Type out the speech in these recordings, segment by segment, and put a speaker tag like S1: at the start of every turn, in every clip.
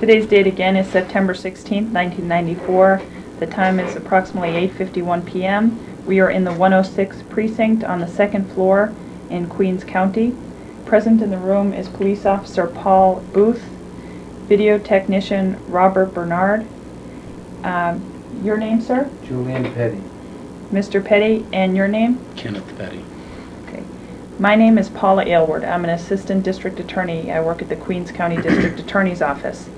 S1: Today's date again is September 16th, 1994. The time is approximately 8:51 p.m. We are in the 106 precinct on the second floor in Queens County. Present in the room is Police Officer Paul Booth, Video Technician Robert Bernard. Your name, sir?
S2: Julian Petty.
S1: Mr. Petty, and your name?
S3: Kenneth Petty.
S1: Okay. My name is Paula Aylward. I'm an Assistant District Attorney. I work at the Queens County District Attorney's Office.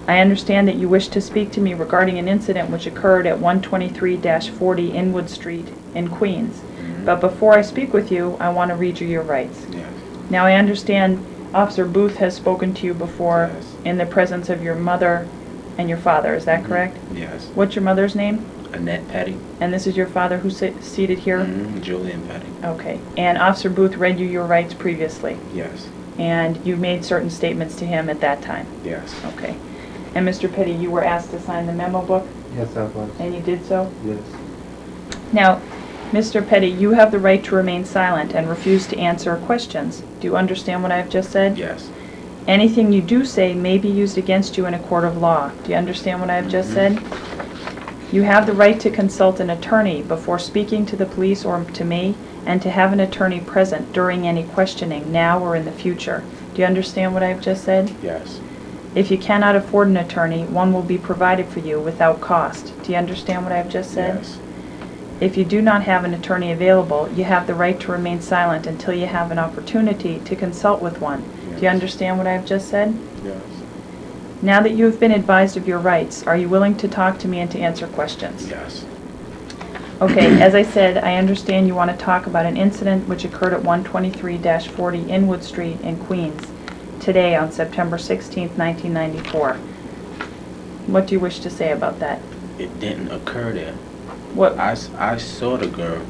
S1: I understand that you wish to speak to me regarding an incident which occurred at 123-40 Inwood Street in Queens. But before I speak with you, I want to read you your rights.
S3: Yes.
S1: Now, I understand Officer Booth has spoken to you before
S3: Yes.
S1: in the presence of your mother and your father. Is that correct?
S3: Yes.
S1: What's your mother's name?
S3: Annette Petty.
S1: And this is your father who's seated here?
S3: Julian Petty.
S1: Okay. And Officer Booth read you your rights previously?
S3: Yes.
S1: And you made certain statements to him at that time?
S3: Yes.
S1: Okay. And Mr. Petty, you were asked to sign the memo book?
S2: Yes, I was.
S1: And you did so?
S2: Yes.
S1: Now, Mr. Petty, you have the right to remain silent and refuse to answer questions. Do you understand what I have just said?
S3: Yes.
S1: Anything you do say may be used against you in a court of law. Do you understand what I have just said? You have the right to consult an attorney before speaking to the police or to me, and to have an attorney present during any questioning, now or in the future. Do you understand what I have just said?
S3: Yes.
S1: If you cannot afford an attorney, one will be provided for you without cost. Do you understand what I have just said?
S3: Yes.
S1: If you do not have an attorney available, you have the right to remain silent until you have an opportunity to consult with one. Do you
S3: Yes.
S1: understand what I have just said?
S3: Yes.
S1: Now that you have been advised of your rights, are you willing to talk to me and to answer questions?
S3: Yes.
S1: Okay, as I said, I understand you want to talk about an incident which occurred at 123-40 Inwood Street in Queens today on September 16th, 1994. What do you wish to say about that?
S3: It didn't occur there.
S1: What?
S3: I saw the girl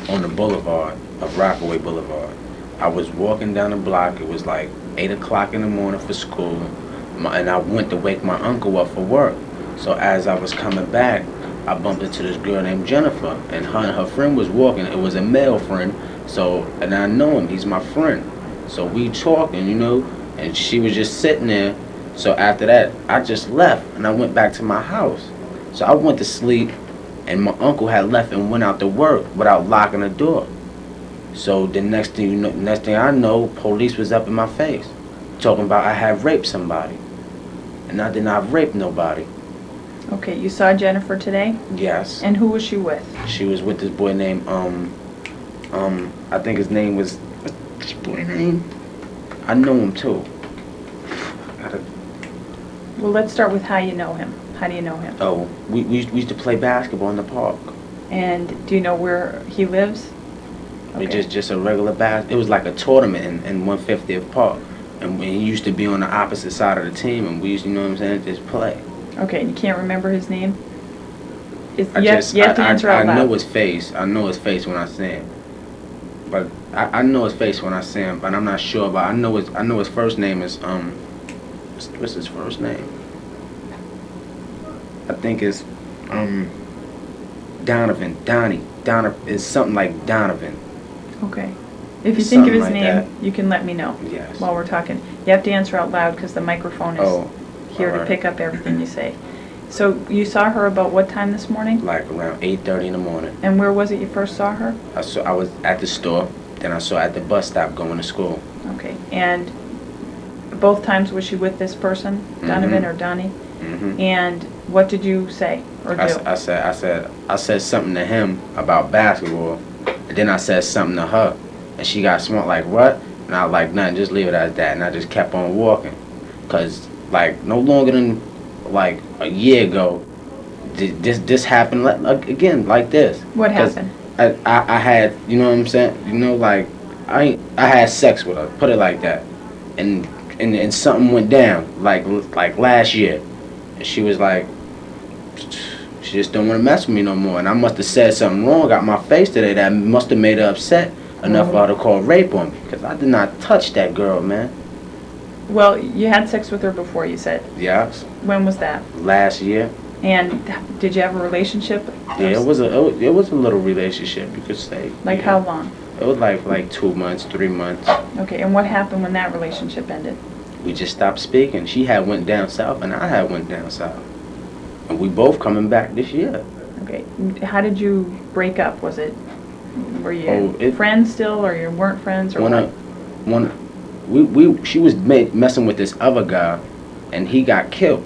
S3: on the boulevard of Rockaway Boulevard. I was walking down the block. It was like 8 o'clock in the morning for school. And I went to wake my uncle up for work. So as I was coming back, I bumped into this girl named Jennifer, and her friend was walking. It was a male friend, and I know him. He's my friend. So we talking, and she was just sitting there. So after that, I just left, and I went back to my house. So I went to sleep, and my uncle had left and went out to work without locking the door. So the next thing I know, police was up in my face, talking about I had raped somebody. And I did not rape nobody.
S1: Okay, you saw Jennifer today?
S3: Yes.
S1: And who was she with?
S3: She was with this boy named, I think his name was, what's this boy name? I know him too.
S1: Well, let's start with how you know him. How do you know him?
S3: Oh, we used to play basketball in the park.
S1: And do you know where he lives?
S3: Okay. Just a regular it was like a tournament in 150th Park. And he used to be on the opposite side of the team, and we used to, just play.
S1: Okay, and you can't remember his name? You have to answer
S3: I
S1: out loud.
S3: know his face. I know his face when I see him. But I know his face when I see him, but I'm not sure about. I know his first name is what's his first name? I think it's Donovan. Donovan is something like Donovan.
S1: Okay. If you think of his
S3: Something like
S1: name,
S3: that.
S1: you can let me know
S3: Yes.
S1: while we're talking. You have to answer out loud because the microphone is here to
S3: alright.
S1: pick up everything you say. So you saw her about what time this morning?
S3: Like around 8:30 in the morning.
S1: And where was it you first saw her?
S3: I was at the store, then I saw her at the bus stop going to school.
S1: Okay. And both times was she with this person, Donovan or Donnie?
S3: Mm-hmm.
S1: And what did you say or do?
S3: I said something to him about basketball, and then I said something to her, and she got smart like, what? And I was like, nothing, just leave it as that, and I just kept on walking, cause like no longer than like a year ago, this happened again like this.
S1: What happened?
S3: I had, you know what I'm saying, like I had sex with her, put it like that, and something went down like last year, and she was like, she just don't want to mess with me no more, and I must have said something wrong, got my face today that must have made her upset enough for her to call rape on me, because I did not touch that girl, man.
S1: Well, you had sex with her before, you said.
S3: Yes.
S1: When was that?
S3: Last year.
S1: And did you have a relationship?
S3: Yeah, it was a little relationship, you could say.
S1: Like
S3: yeah.
S1: how long?
S3: It was like 2 months, 3 months.
S1: Okay, and what happened when that relationship ended?
S3: We just stopped speaking. She had went down south, and I had went down south. And we both coming back this year.
S1: Okay. How did you break up? Were you
S3: Oh,
S1: friends still, or you weren't friends, or what?
S3: She was messing with this other guy, and he got killed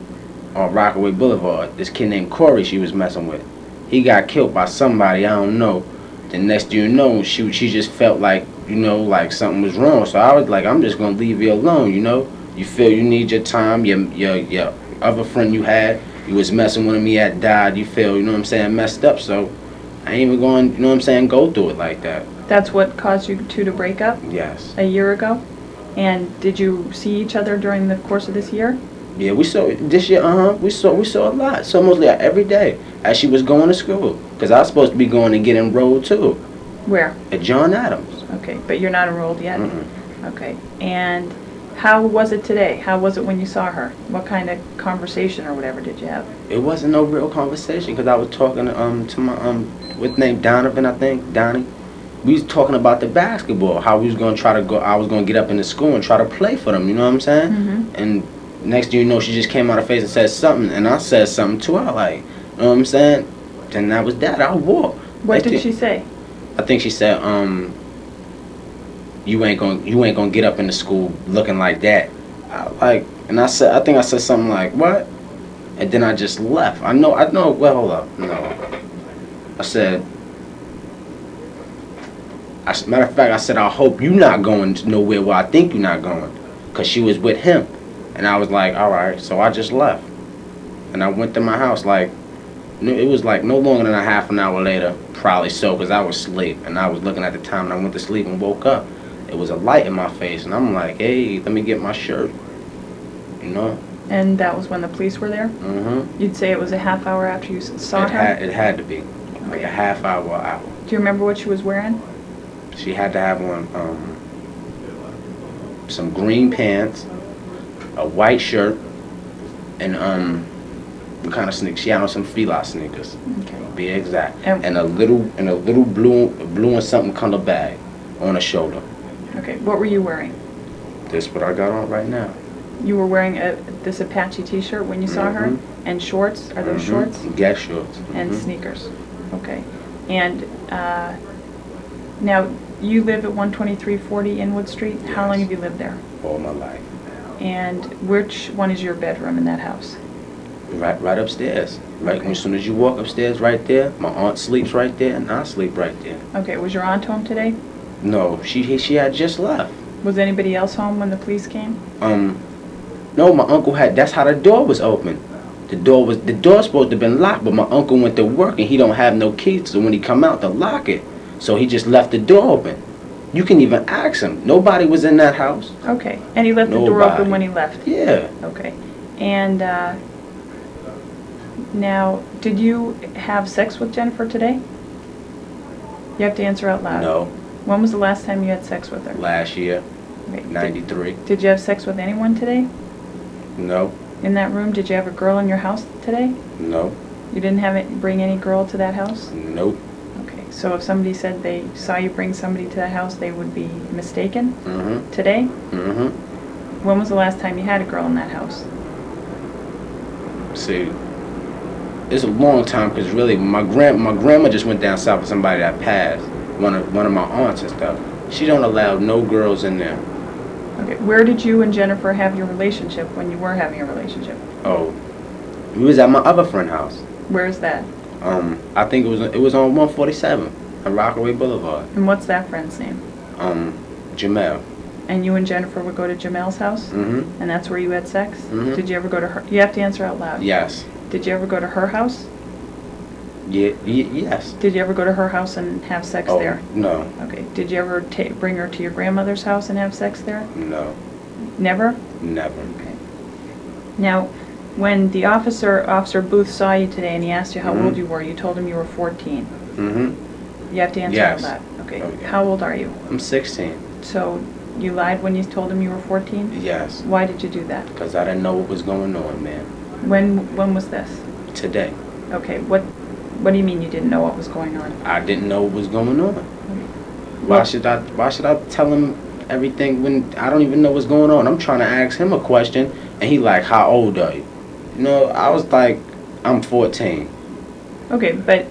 S3: on Rockaway Boulevard. This kid named Corey she was messing with. He got killed by somebody, I don't know. The next thing you know, she just felt like, like something was wrong. So I was like, I'm just gonna leave you alone, You feel you need your time, your other friend you had, you was messing with him, he had died, you feel, messed up, so I ain't even going, go through it like that.
S1: That's what caused you two to break up?
S3: Yes.
S1: A year ago? And did you see each other during the course of this year?
S3: Yeah, we saw this year. We saw a lot. So mostly every day as she was going to school. Cause I was supposed to be going to get enrolled too.
S1: Where?
S3: At John Adams.
S1: Okay, but you're not enrolled yet.
S3: Mm-mm.
S1: Okay, and how was it today? How was it when you saw her? What kind of conversation or whatever did you have?
S3: It wasn't no real conversation because I was talking to my what's name Donovan, I think Donnie. We was talking about the basketball, how we was gonna try to go. I was gonna get up in the school and try to play for them. You know what I'm saying?
S1: Mm-hmm.
S3: And next thing you know, she just came out of face and said something, and I said something to her, like, you know what I'm saying? Then that was that. I walked.
S1: What did she say?
S3: I think she said, you ain't gonna get up in the school looking like that. I think I said something like, what? And then I just left. I know. Well, hold up. No. I said. Matter of fact, I said, I hope you not going nowhere where I think you're not going. Because she was with him. And I was like, all right. So I just left. And I went to my house. Like, it was like no longer than a half an hour later. Probably so, because I was asleep. And I was looking at the time, and I went to sleep and woke up. It was a light in my face. And I'm like, hey, let me get my shirt. You know?
S1: And that was when the police were there?
S3: Mm-hmm.
S1: You'd say it was a half hour after you saw her?
S3: It had to be. Like a half hour.
S1: Do you remember what she was wearing?
S3: She had to have on some green pants, a white shirt, and what kind of sneakers? She had on some Fila sneakers.
S1: Okay.
S3: To be exact. And a little blue and something color bag on her shoulder.
S1: Okay. What were you wearing?
S3: This what I got on right now.
S1: You were wearing this Apache T-shirt when you saw her, and shorts. Are those shorts?
S3: Guess shorts.
S1: And sneakers. Okay. And now you live at 12340 Inwood Street.
S3: Yes.
S1: How long have you lived there?
S3: All my life.
S1: And which one is your bedroom in that house?
S3: Right upstairs. Right.
S1: Okay.
S3: As soon as you walk upstairs, right there. My aunt sleeps right there, and I sleep right there.
S1: Okay. Was your aunt home today?
S3: No, she had just left.
S1: Was anybody else home when the police came?
S3: No, my uncle had. That's how the door was open. The door supposed to have been locked, but my uncle went to work and he don't have no keys. So when he come out to lock it, so he just left the door open. You can even ask him. Nobody was in that house.
S1: Okay. And he left the door open when he left?
S3: Yeah.
S1: Okay. And now, did you have sex with Jennifer today? You have to answer out loud.
S3: No.
S1: When was the last time you had sex with her?
S3: Last year,
S1: Okay.
S3: 93.
S1: Did you have sex with anyone today?
S3: No.
S1: In that room, did you have a girl in your house today?
S3: No.
S1: You didn't bring any girl to that house?
S3: Nope.
S1: Okay. So if somebody said they saw you bring somebody to that house, they would be mistaken?
S3: Mm-hmm.
S1: Today?
S3: Mm-hmm.
S1: When was the last time you had a girl in that house?
S3: See, it's a long time because really my grandma just went down south with somebody that passed. One of my aunts and stuff. She don't allow no girls in there.
S1: Okay. Where did you and Jennifer have your relationship when you were having a relationship?
S3: Oh, we was at my other friend's house.
S1: Where is that?
S3: I think it was on 147 on Rockaway Boulevard.
S1: And what's that friend's name?
S3: Jamel.
S1: And you and Jennifer would go to Jamel's house?
S3: Mm-hmm.
S1: And that's where you had sex?
S3: Mm-hmm.
S1: Did you ever go to her? You have to answer out loud.
S3: Yes.
S1: Did you ever go to her house?
S3: Yeah. Yes.
S1: Did you ever go to her house and have sex
S3: Oh,
S1: there?
S3: no.
S1: Okay. Did you ever bring her to your grandmother's house and have sex there?
S3: No.
S1: Never?
S3: Never.
S1: Okay. Now, when the Officer Booth saw you today and he asked you how
S3: Mm-hmm.
S1: old you were, you told him you were 14.
S3: Mm-hmm.
S1: You have to answer
S3: Yes.
S1: out loud. Okay.
S3: Okay.
S1: How old are you?
S3: I'm 16.
S1: So, you lied when you told him you were 14?
S3: Yes.
S1: Why did you do that?
S3: Because I didn't know what was going on, man.
S1: When was this?
S3: Today.
S1: Okay, what do you mean you didn't know what was going on?
S3: I didn't know what was going on. Why
S1: Well-
S3: should I tell him everything when I don't even know what's going on. I'm trying to ask him a question, and he like, how old are you? You know, I was like, I'm 14.
S1: Okay, but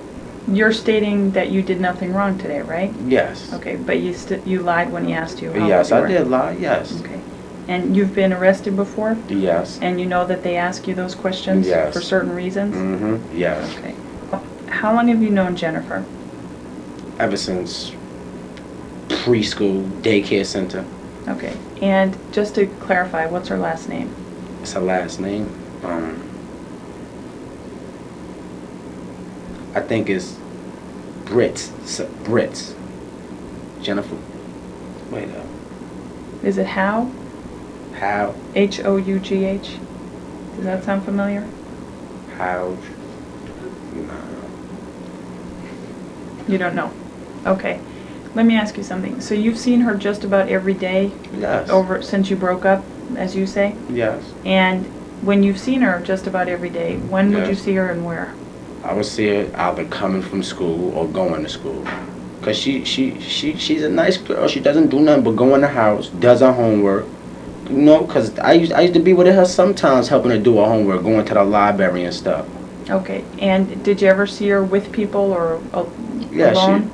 S1: you're stating that you did nothing wrong today, right?
S3: Yes.
S1: Okay, but you lied when he asked you how
S3: Yes,
S1: old you
S3: I
S1: were.
S3: did lie, yes.
S1: Okay. And you've been arrested before?
S3: Yes.
S1: And you know that they ask you those questions
S3: Yes.
S1: for certain reasons?
S3: Mm-hmm, yes.
S1: Okay. How long have you known Jennifer?
S3: Ever since preschool, daycare center.
S1: Okay. And just to clarify, what's her last name?
S3: It's her last name. I think it's Brits. Jennifer. Wait up.
S1: Is it How?
S3: How?
S1: Hough? Does that sound familiar?
S3: How? No.
S1: You don't know? Okay. Let me ask you something. So you've seen her just about every day
S3: Yes.
S1: since you broke up, as you say?
S3: Yes.
S1: And when you've seen her just about every day, when would you
S3: Yes.
S1: see her and where?
S3: I would see her either coming from school or going to school. Cause she's a nice girl. She doesn't do nothing but go in the house, does her homework. You know, cause I used to be with her sometimes, helping her do her homework, going to the library and stuff.
S1: Okay. And did you ever see her with people or
S3: Yeah,
S1: alone?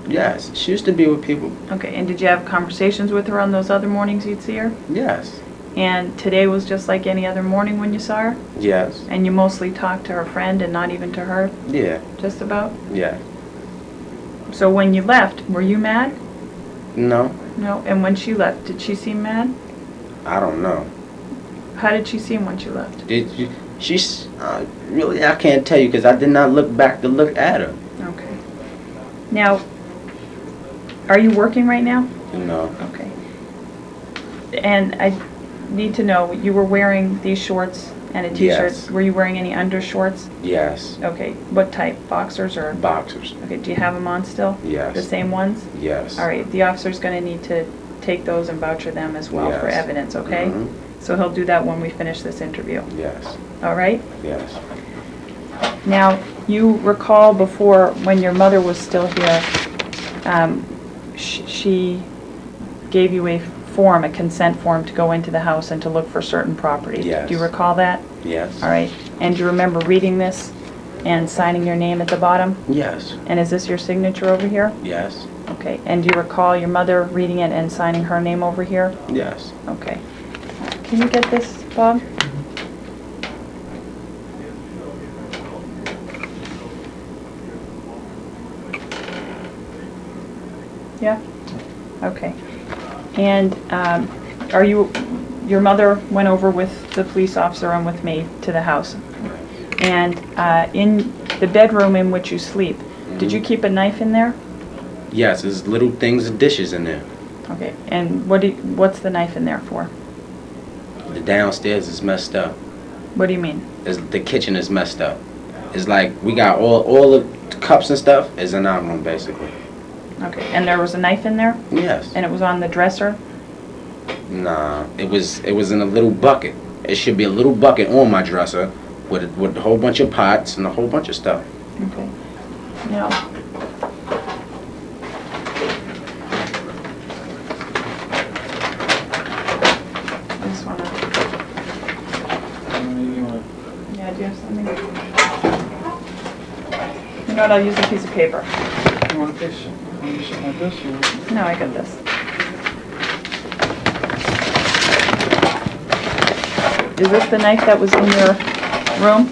S3: she used to be with people.
S1: Okay. And did you have conversations with her on those other mornings you'd see her?
S3: Yes.
S1: And today was just like any other morning when you saw her?
S3: Yes.
S1: And you mostly talked to her friend and not even to her?
S3: Yeah.
S1: Just about?
S3: Yeah.
S1: So when you left, were you mad?
S3: No,
S1: No. And when she left, did she seem mad?
S3: I don't know.
S1: How did she seem when she left?
S3: Did you? She's really, I can't tell you because I did not look back to look at her.
S1: Okay. Now, are you working right now?
S3: No.
S1: Okay. And I need to know, you were wearing these shorts and a t-shirt.
S3: Yes.
S1: Were you wearing any undershorts?
S3: Yes.
S1: Okay. What type? Boxers or?
S3: Boxers.
S1: Okay. Do you have them on still?
S3: Yes.
S1: The same ones?
S3: Yes.
S1: All right. The officer's going to need to take those and voucher them as well for
S3: Yes.
S1: evidence, okay?
S3: Mhm.
S1: So he'll do that when we finish this interview.
S3: Yes.
S1: All right?
S3: Yes.
S1: Now, you recall before, when your mother was still here, she gave you a form, a consent form, to go into the house and to look for certain properties.
S3: Yes.
S1: Do you recall that?
S3: Yes.
S1: All right. And do you remember reading this and signing your name at the bottom?
S3: Yes.
S1: And is this your signature over here?
S3: Yes.
S1: Okay. And do you recall your mother reading it and signing her name over here?
S3: Yes.
S1: Okay. Can you get this, Bob? Yeah? Okay. And your mother went over with the police officer and with me to the house. And in the bedroom in which you sleep, did you keep a knife in there?
S3: Yes. There's little things and dishes in there.
S1: Okay. And what's the knife in there for?
S3: The downstairs is messed up.
S1: What do you mean?
S3: The kitchen is messed up. It's like we got all the cups and stuff is in our room basically.
S1: Okay. And there was a knife in there?
S3: Yes.
S1: And it was on the dresser?
S3: Nah, it was in a little bucket. It should be a little bucket on my dresser with a whole bunch of pots and a whole bunch of stuff.
S1: Okay. Now, I just want to, yeah, do you have something? You know what, I'll use a piece of paper.
S2: You want a piece? Want me to sit like this or?
S1: No, I got this. Is this the knife that was in your room?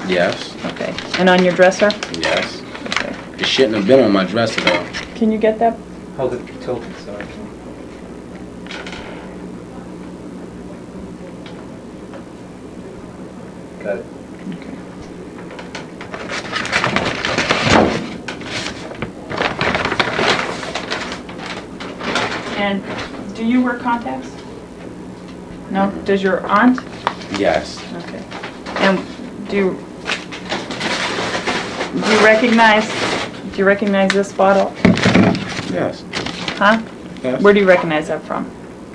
S3: Yes.
S1: Okay. And on your dresser?
S3: Yes.
S1: Okay.
S3: It shouldn't have been on my dresser though.
S1: Can you get that?
S2: Hold it tilted so I can. Got it.
S1: Okay. And do you wear contacts? No? Does your aunt?
S3: Yes.
S1: Okay. And do you recognize this bottle?
S3: Yes.
S1: Huh?
S3: Yes.
S1: Where do you recognize that from?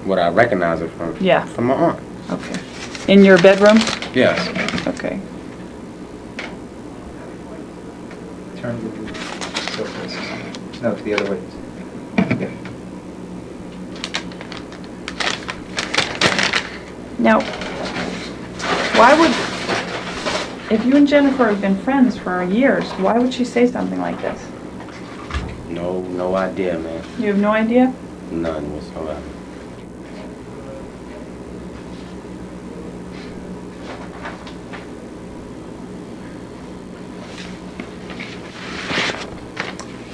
S3: Would I recognize it from?
S1: Yeah.
S3: From my aunt.
S1: Okay. In your bedroom?
S3: Yes.
S1: Okay.
S2: Turn the surface. No, the other way. Yeah.
S1: Now, why would, if you and Jennifer have been friends for years, why would she say something like this?
S3: No idea, man.
S1: You have no idea?
S3: None whatsoever.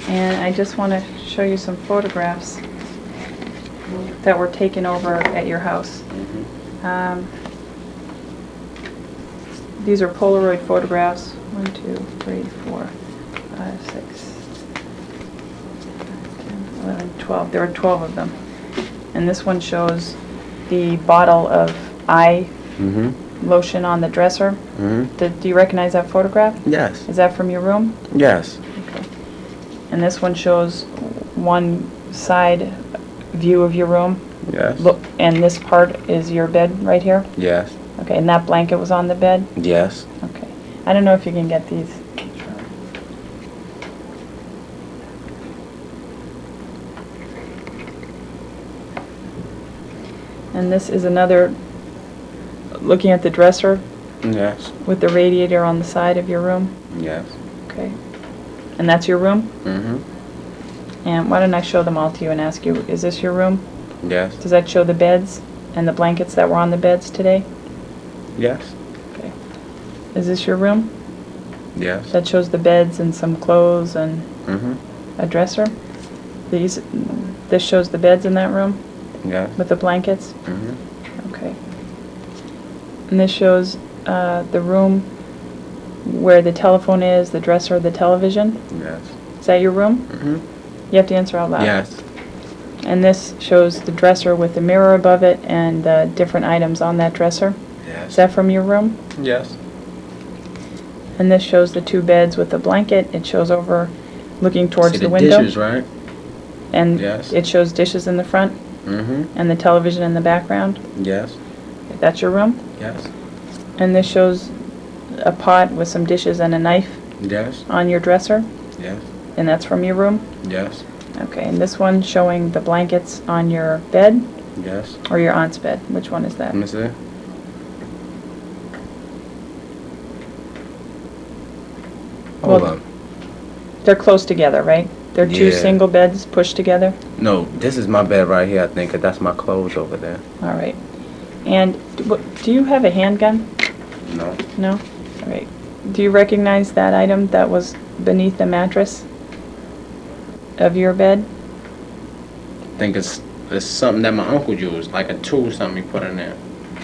S1: And I just want to show you some photographs that were taken over at your house. These are Polaroid photographs. 1, 2, 3, 4, 5, 6, 10, 11, 12. There are 12 of them. And this one shows the bottle of eye lotion on the dresser. Do you recognize that photograph?
S3: Yes.
S1: Is that from your room?
S3: Yes.
S1: Okay. And this one shows one side view of your room.
S3: Yes.
S1: Look, and this part is your bed right here?
S3: Yes.
S1: Okay, and that blanket was on the bed?
S3: Yes.
S1: Okay. I don't know if you can get these. And this is another, looking at the dresser
S3: Yes.
S1: with the radiator on the side of your room?
S3: Yes.
S1: Okay. And that's your room?
S3: Mm-hmm.
S1: And why don't I show them all to you and ask you, is this your room?
S3: Yes.
S1: Does that show the beds and the blankets that were on the beds today?
S3: Yes.
S1: Okay. Is this your room?
S3: Yes.
S1: That shows the beds and some clothes and
S3: Mm-hmm.
S1: a dresser? This shows the beds in that room
S3: Yes.
S1: with the blankets?
S3: Mm-hmm.
S1: Okay. And this shows the room where the telephone is, the dresser, the television?
S3: Yes.
S1: Is that your room?
S3: Mm-hmm.
S1: You have to answer out loud.
S3: Yes.
S1: And this shows the dresser with the mirror above it and different items on that dresser? Is
S3: Yes.
S1: that from your room?
S3: Yes.
S1: And this shows the two beds with the blanket. It shows over looking towards
S3: See
S1: the
S3: the
S1: window.
S3: dishes, right?
S1: And
S3: Yes.
S1: it shows dishes in the front
S3: Mm-hmm.
S1: and the television in the background.
S3: Yes.
S1: That's your room?
S3: Yes.
S1: And this shows a pot with some dishes and a knife
S3: Yes.
S1: on your dresser.
S3: Yes.
S1: And that's from your room?
S3: Yes.
S1: Okay, and this one showing the blankets on your bed
S3: Yes.
S1: or your aunt's bed? Which one is that?
S3: Let me see. Hold
S1: Well,
S3: on.
S1: They're close together, right? They're two
S3: Yeah.
S1: single beds pushed together?
S3: No, this is my bed right here, I think, 'cause that's my clothes over there.
S1: All right. And do you have a handgun?
S3: No.
S1: No? All right. Do you recognize that item that was beneath the mattress of your bed?
S3: I think it's something that my uncle used, like a tool, something he put in there.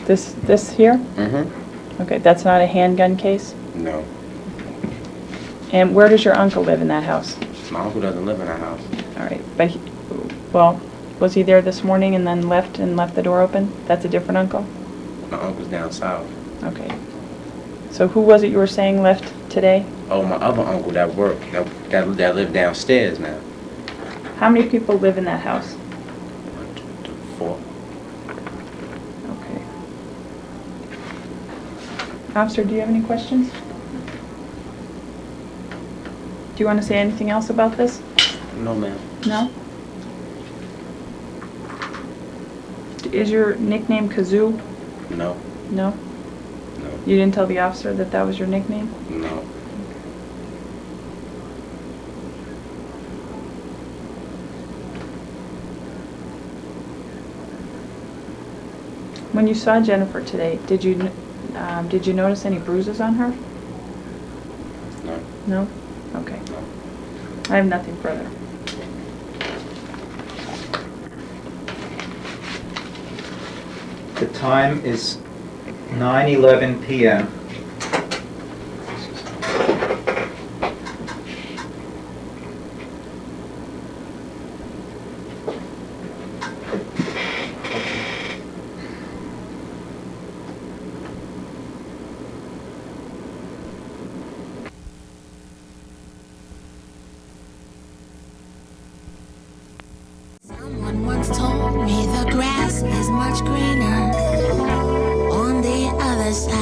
S1: This here?
S3: Mm-hmm.
S1: Okay, that's not a handgun case?
S3: No.
S1: And where does your uncle live in that house?
S3: My uncle doesn't live in that house.
S1: All right, but well, was he there this morning and then left the door open? That's a different uncle?
S3: My uncle's down south.
S1: Okay. So who was it you were saying left today?
S3: Oh, my other uncle that worked, that lived downstairs now.
S1: How many people live in that house?
S3: 1, 2, 3, 4.
S1: Okay. Officer, do you have any questions? Do you want to say anything else about this?
S3: No, ma'am.
S1: No? Is your nickname Kazoo?
S3: No.
S1: No?
S3: No.
S1: You didn't tell the officer that that was your nickname?
S3: No.
S1: When you saw Jennifer today, did you notice any bruises on her?
S3: No.
S1: No? Okay.
S3: No.
S1: I have nothing further.
S2: The time is 9:11 p.m.
S4: Someone once told me the grass is much greener on the other side.